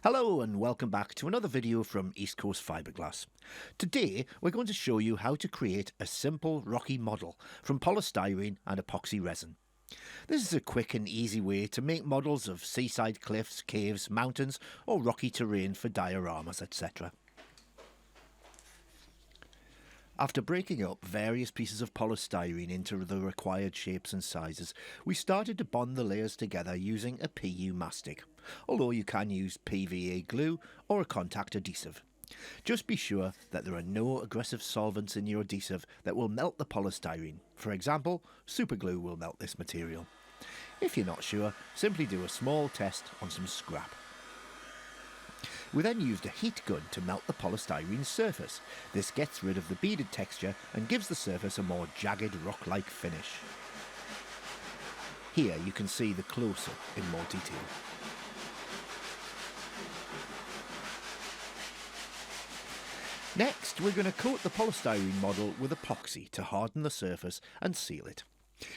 Hello and welcome back to another video from East Coast Fiberglass. Today we're going to show you how to create a simple rocky model from polystyrene and epoxy resin. This is a quick and easy way to make models of seaside cliffs, caves, mountains or rocky terrain for dioramas, etc. After breaking up various pieces of polystyrene into the required shapes and sizes, we started to bond the layers together using a PU mastic, although you can use PVA glue or a contact adhesive. Just be sure that there are no aggressive solvents in your adhesive that will melt the polystyrene. For example, superglue will melt this material. If you're not sure, simply do a small test on some scrap. We then used a heat gun to melt the polystyrene surface. This gets rid of the beaded texture and gives the surface a more jagged rock-like finish. Here you can see the close-up in more detail. Next, we're going to coat the polystyrene model with epoxy to harden the surface and seal it.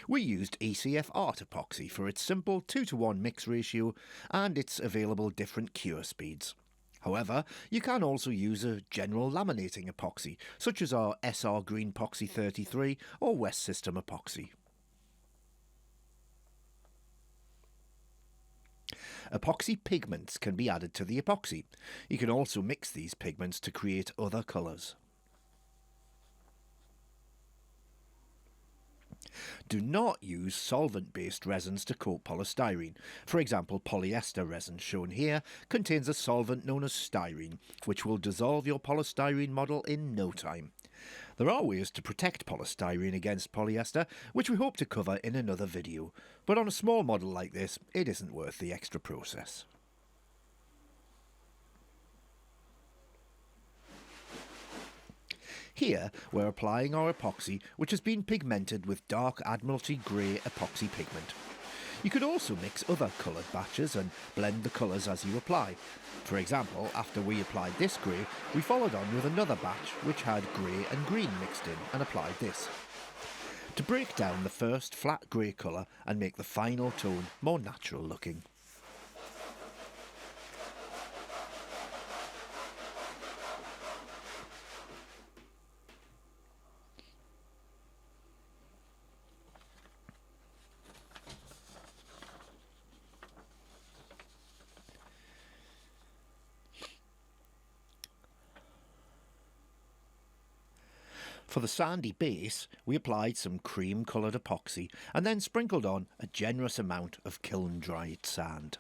We used ECF Art epoxy for its simple 2:1 mix ratio and its available different cure speeds. However, you can also use a general laminating epoxy, such as our SR Green Epoxy 33 or West System epoxy. Epoxy pigments can be added to the epoxy. You can also mix these pigments to create other colours. Do not use solvent-based resins to coat polystyrene. For example, polyester resin, shown here, contains a solvent known as styrene, which will dissolve your polystyrene model in no time. There are ways to protect polystyrene against polyester, which we hope to cover in another video, but on a small model like this, it isn't worth the extra process. Here, we're applying our epoxy, which has been pigmented with dark Admiralty Grey epoxy pigment. You could also mix other coloured batches and blend the colours as you apply. For example, after we applied this grey, we followed on with another batch which had grey and green mixed in and applied this, to break down the first flat grey colour and make the final tone more natural looking. For the sandy base, we applied some cream-coloured epoxy and then sprinkled on a generous amount of kiln-dried sand.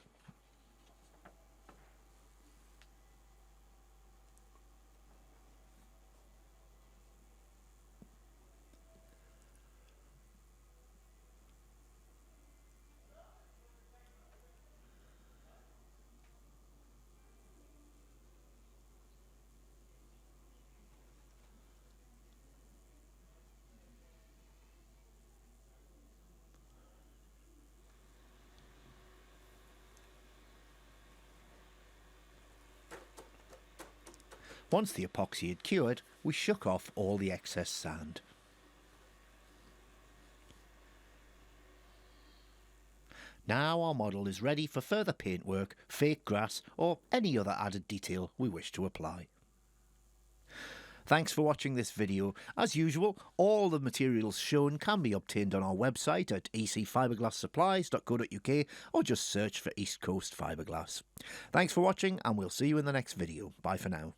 Once the epoxy had cured, we shook off all the excess sand. Now our model is ready for further paintwork, fake grass or any other added detail we wish to apply. Thanks for watching this video. As usual, all the materials shown can be obtained on our website at ecfiberglasssupplies.co.uk or just search for East Coast Fiberglass. Thanks for watching and we'll see you in the next video. Bye for now.